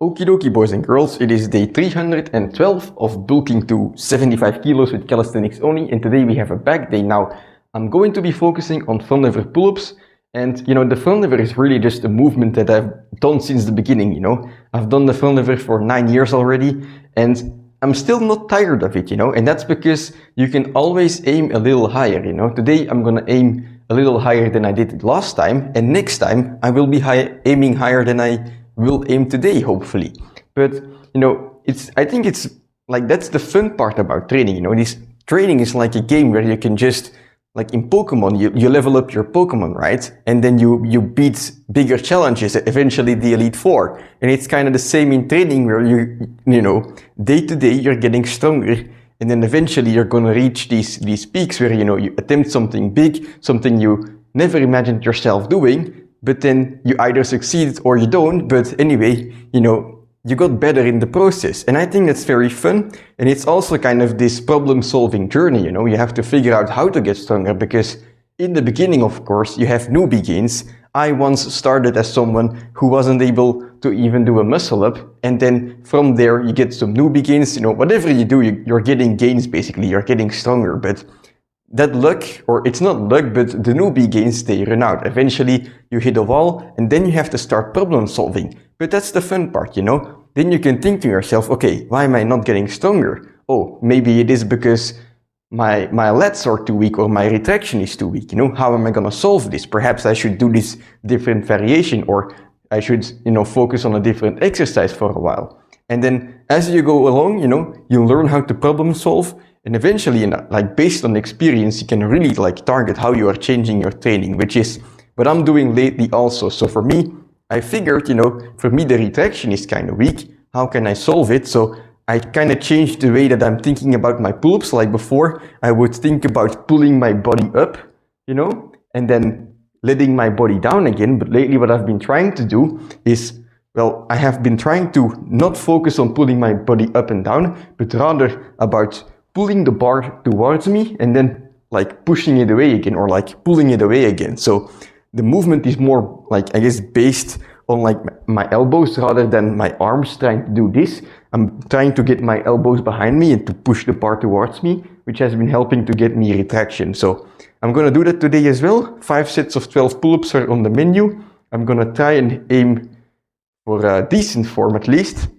Okie dokie, boys and girls, it is day 312 of bulking to 75 kilos with calisthenics only, and today we have a back day. Now, I'm going to be focusing on front lever pull-ups, and the front lever is really just a movement that I've done since the beginning, I've done the front lever for 9 years already, and I'm still not tired of it, and that's because you can always aim a little higher, Today I'm gonna aim a little higher than I did last time, and next time I will be aiming higher than I will aim today, hopefully. But I think it's like that's the fun part about training. This training is like a game where you can just, like in Pokemon, you level up your Pokemon, right? And then you beat bigger challenges, eventually the Elite Four. And it's kind of the same in training, where day to day you're getting stronger, and then eventually you're gonna reach these peaks where you attempt something big, something you never imagined yourself doing. But then you either succeed or you don't, but anyway, you got better in the process. And I think that's very fun. And it's also kind of this problem-solving journey, you have to figure out how to get stronger, because in the beginning, of course, you have newbie gains. I once started as someone who wasn't able to even do a muscle up, and then from there you get some newbie gains. Whatever you do, you're getting gains, basically, you're getting stronger. But that luck, or it's not luck, but the newbie gains, they run out. Eventually you hit a wall, and then you have to start problem solving. But that's the fun part, Then you can think to yourself, okay, why am I not getting stronger? Oh, maybe it is because my lats are too weak, or my retraction is too weak. How am I gonna solve this? Perhaps I should do this different variation, or I should, focus on a different exercise for a while. And then as you go along, you learn how to problem solve. And eventually, based on experience, you can really target how you are changing your training, which is what I'm doing lately also. So for me, I figured, for me the retraction is kind of weak. How can I solve it? So I kind of changed the way that I'm thinking about my pull-ups. Like before, I would think about pulling my body up, and then letting my body down again. But lately what I've been trying to do is, I have been trying to not focus on pulling my body up and down, but rather about pulling the bar towards me and then pushing it away again, or pulling it away again. So the movement is more based on my elbows rather than my arms trying to do this. I'm trying to get my elbows behind me and to push the bar towards me, which has been helping to get me retraction. So I'm gonna do that today as well. 5 sets of 12 pull-ups are on the menu. I'm gonna try and aim for a decent form at least.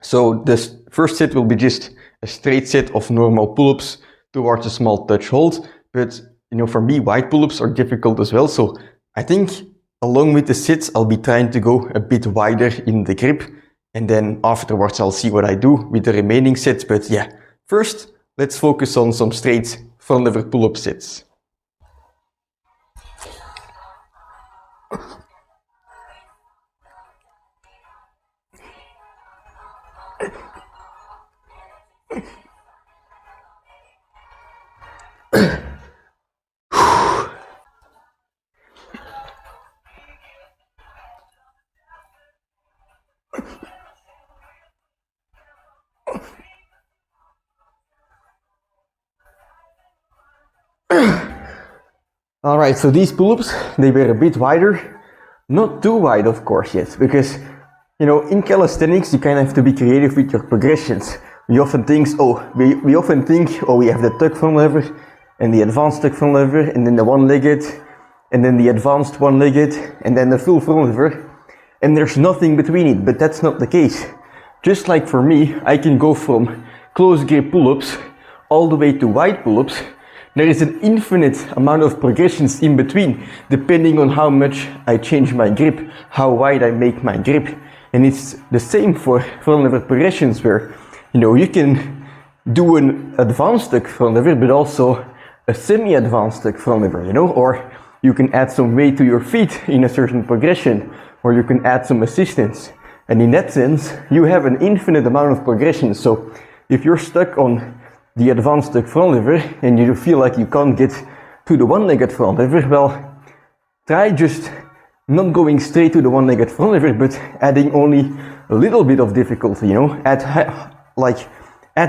So this first set will be just a straight set of normal pull-ups towards a small touch hold. But for me, wide pull-ups are difficult as well. So I think along with the sets, I'll be trying to go a bit wider in the grip. And then afterwards, I'll see what I do with the remaining sets. But yeah, first, let's focus on some straight front lever pull-up sets. Alright, so these pull-ups, they were a bit wider. Not too wide, of course, yet, because, in calisthenics, you kind of have to be creative with your progressions. We often think, we have the tuck front lever, and the advanced tuck front lever, and then the one-legged, and then the advanced one-legged, and then the full front lever, and there's nothing between it, but that's not the case. Just like for me, I can go from close grip pull-ups all the way to wide pull-ups. There is an infinite amount of progressions in between, depending on how much I change my grip, how wide I make my grip. And it's the same for front lever progressions, where, you can do an advanced tuck front lever, but also a semi-advanced tuck front lever, or you can add some weight to your feet in a certain progression, or you can add some assistance. And in that sense, you have an infinite amount of progressions. So if you're stuck on the advanced tuck front lever and you feel like you can't get to the one-legged front lever, try just not going straight to the one-legged front lever, but adding only a little bit of difficulty, add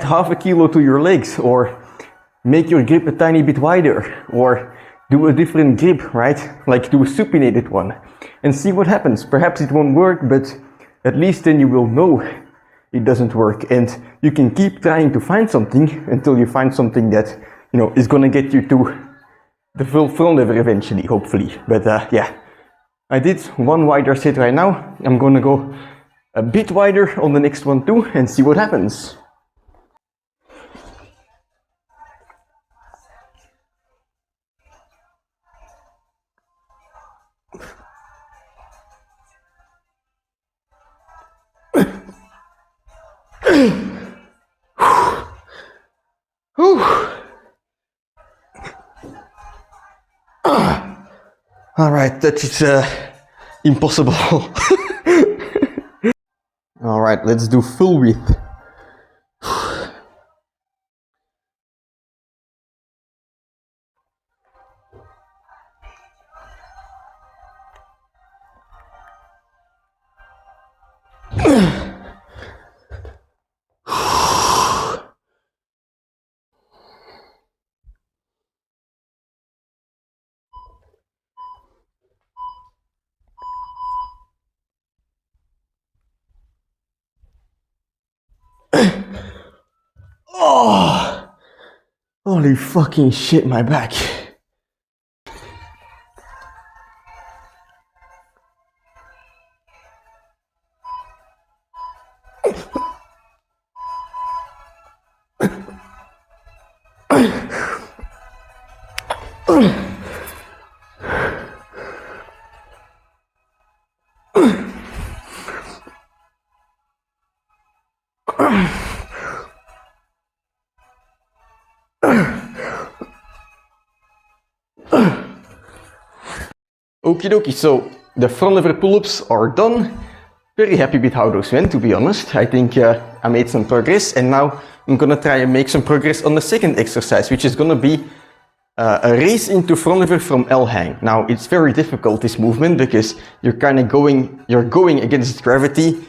half a kilo to your legs, or make your grip a tiny bit wider, or do a different grip, right? Do a supinated one and see what happens. Perhaps it won't work, but at least then you will know it doesn't work, and you can keep trying to find something until you find something that, you know, is gonna get you to the full front lever eventually, hopefully. But yeah, I did one wider sit right now. I'm gonna go a bit wider on the next one too and see what happens. Alright, that is impossible. Alright, let's do full width. Oh, holy fucking shit, my back. Okie dokie, so the front lever pull-ups are done. Very happy with how those went, to be honest. I think I made some progress, and now I'm gonna try and make some progress on the second exercise, which is gonna be a race into front lever from L hang. Now, it's very difficult, this movement, because you're kind of going against gravity,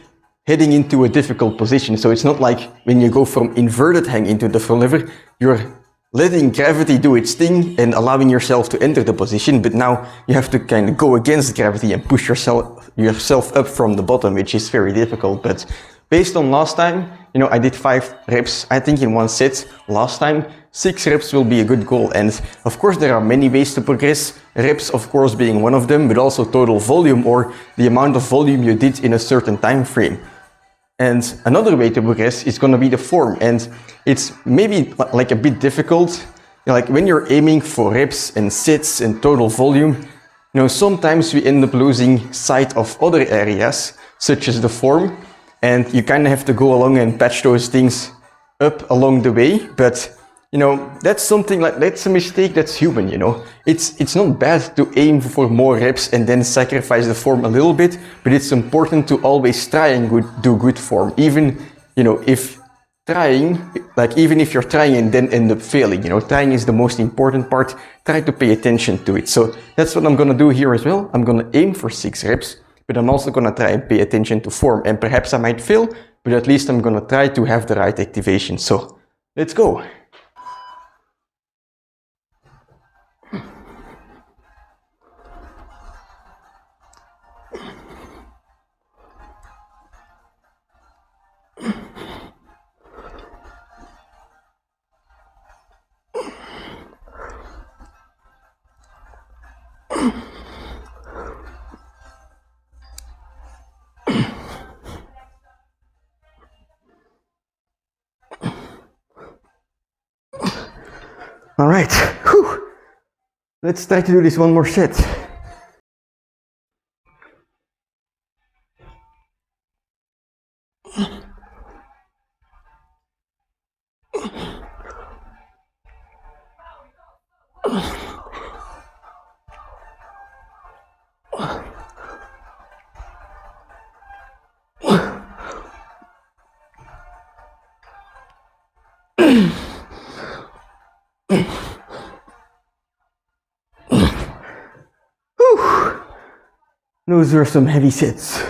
heading into a difficult position. So it's not like when you go from inverted hang into the front lever, you're letting gravity do its thing and allowing yourself to enter the position, but now you have to kind of go against gravity and push yourself up from the bottom, which is very difficult. But based on last time, you know, I did 5 reps, I think, in one set last time. 6 reps will be a good goal, and of course there are many ways to progress, reps of course being one of them, but also total volume, or the amount of volume you did in a certain time frame. And another way to progress is going to be the form, and it's maybe like a bit difficult. You know, like when you're aiming for reps and sets and total volume, you know, sometimes we end up losing sight of other areas, such as the form, and you kind of have to go along and patch those things up along the way. But you know, that's something like, that's a mistake that's human, you know. It's not bad to aim for more reps and then sacrifice the form a little bit, but it's important to always try and do good form. Even, you know, even if you're trying and then end up failing, you know, trying is the most important part. Try to pay attention to it. So that's what I'm gonna do here as well. I'm gonna aim for 6 reps, but I'm also gonna try and pay attention to form. And perhaps I might fail, but at least I'm gonna try to have the right activation. So let's go. All right, whew. Let's try to do this one more set. Those were some heavy sets.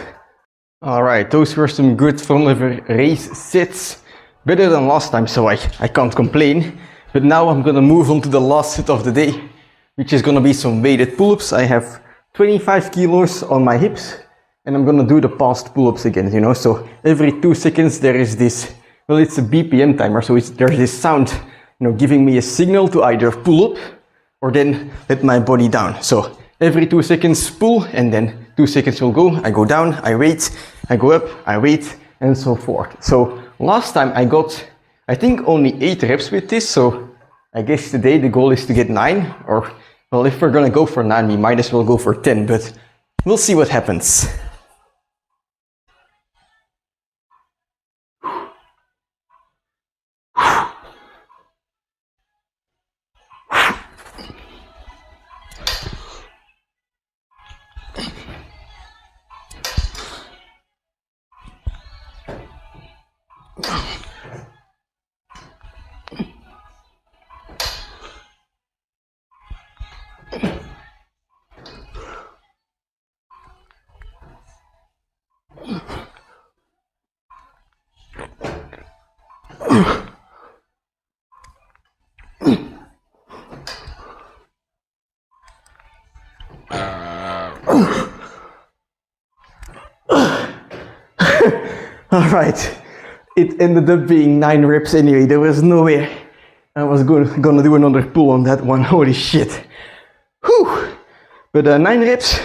Alright, those were some good front lever race sets. Better than last time, so I can't complain. But now I'm gonna move on to the last set of the day, which is gonna be some weighted pull-ups. I have 25 kilos on my hips, and I'm gonna do the past pull-ups again, you know. So every 2 seconds there is this, well, it's a BPM timer, so there's this sound, you know, giving me a signal to either pull up or then let my body down. So every 2 seconds pull, and then 2 seconds will go, I go down, I wait, I go up, I wait, and so forth. So last time I got, I think, only 8 reps with this, so I guess today the goal is to get 9, or, well, if we're gonna go for 9, we might as well go for 10, but we'll see what happens. Alright, it ended up being 9 reps anyway. There was no way I was gonna do another pull on that one. Holy shit. Whew. But 9 reps,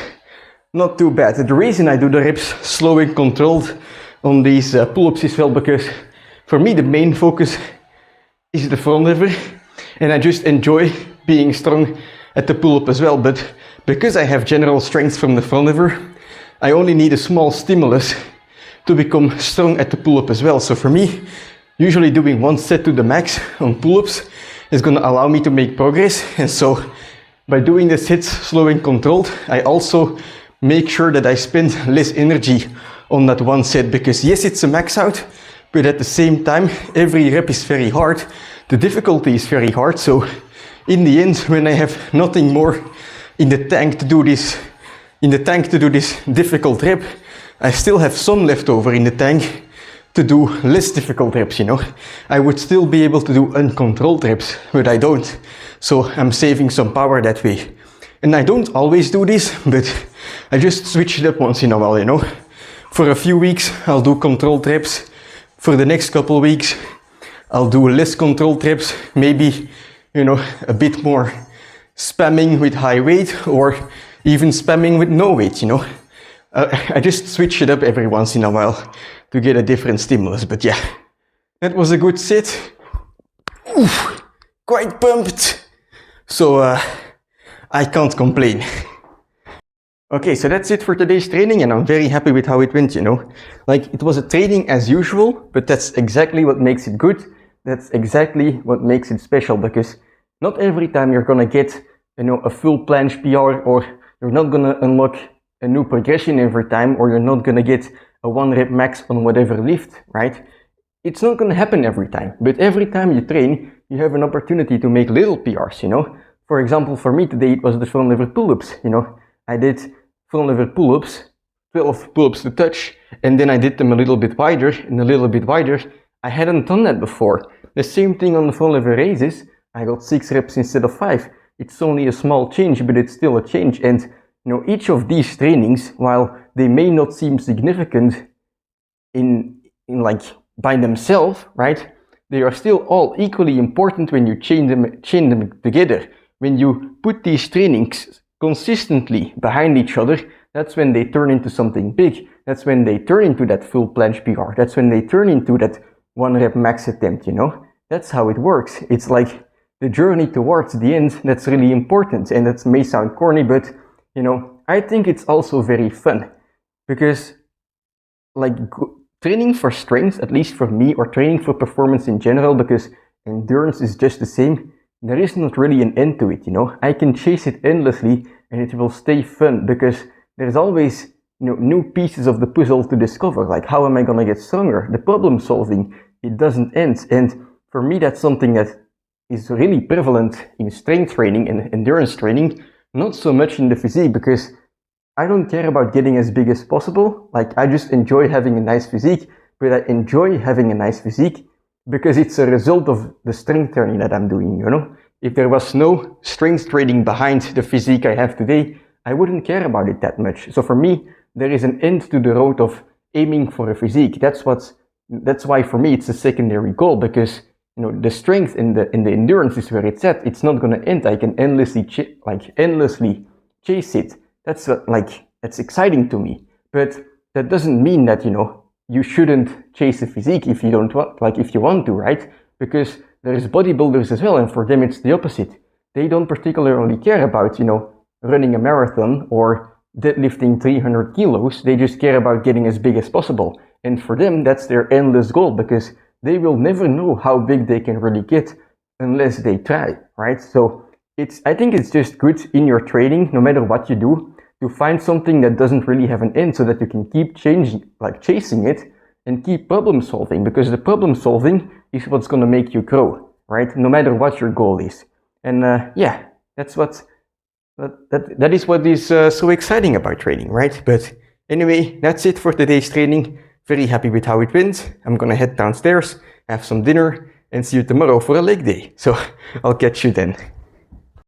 not too bad. The reason I do the reps slow and controlled on these pull-ups is, well, because for me the main focus is the front lever, and I just enjoy being strong at the pull-up as well. But because I have general strength from the front lever, I only need a small stimulus to become strong at the pull-up as well. So for me, usually doing 1 set to the max on pull-ups is gonna allow me to make progress. And so by doing the sets slow and controlled, I also make sure that I spend less energy on that 1 set, because yes, it's a max out, but at the same time, every rep is very hard. The difficulty is very hard. So in the end, when I have nothing more in the tank to do this, difficult rep, I still have some left over in the tank to do less difficult reps, you know. I would still be able to do uncontrolled reps, but I don't. So I'm saving some power that way. And I don't always do this, but I just switch it up once in a while, you know. For a few weeks, I'll do controlled reps. For the next couple weeks, I'll do less controlled reps, maybe, you know, a bit more spamming with high weight, or even spamming with no weight, you know. I just switch it up every once in a while to get a different stimulus. But yeah, that was a good set. Oof, quite pumped. So I can't complain. Okay, so that's it for today's training, and I'm very happy with how it went, you know. Like, it was a training as usual, but that's exactly what makes it good. That's exactly what makes it special, because not every time you're gonna get, you know, a full planche PR, or you're not gonna unlock a new progression every time, or you're not gonna get a 1 rep max on whatever lift, right? It's not gonna happen every time, but every time you train, you have an opportunity to make little PRs, you know? For example, for me today, it was the front lever pull-ups, you know? I did front lever pull-ups, 12 pull-ups to touch, and then I did them a little bit wider and a little bit wider. I hadn't done that before. The same thing on the front lever raises. I got 6 reps instead of 5. It's only a small change, but it's still a change. And you know, each of these trainings, while they may not seem significant in like by themselves, right? They are still all equally important when you chain them together. When you put these trainings consistently behind each other, that's when they turn into something big. That's when they turn into that full planche PR. That's when they turn into that 1 rep max attempt, you know? That's how it works. It's like the journey towards the end that's really important. And that may sound corny, but you know, I think it's also very fun, because like training for strength, at least for me, or training for performance in general, because endurance is just the same, there is not really an end to it, you know. I can chase it endlessly and it will stay fun, because there's always, you know, new pieces of the puzzle to discover. Like, how am I gonna get stronger? The problem solving, it doesn't end. And for me, that's something that is really prevalent in strength training and endurance training, not so much in the physique, because I don't care about getting as big as possible. Like, I just enjoy having a nice physique, but I enjoy having a nice physique because it's a result of the strength training that I'm doing, you know? If there was no strength training behind the physique I have today, I wouldn't care about it that much. So for me, there is an end to the road of aiming for a physique. That's why for me it's a secondary goal, because you know the strength and the endurance is where it's at. It's not going to end. I can endlessly chase it. That's exciting to me. But that doesn't mean that, you know, you shouldn't chase a physique if you don't want, if you want to, right? Because there's bodybuilders as well, and for them it's the opposite. They don't particularly care about, you know, running a marathon or deadlifting 300 kilos. They just care about getting as big as possible. And for them, that's their endless goal, because they will never know how big they can really get unless they try, right? So I think it's just good in your training, no matter what you do, to find something that doesn't really have an end, so that you can keep chasing it and keep problem solving, because the problem solving is what's going to make you grow, right? No matter what your goal is. And yeah, that is what is so exciting about training, right? But anyway, that's it for today's training. Very happy with how it went. I'm gonna head downstairs, have some dinner, and see you tomorrow for a leg day. So I'll catch you then.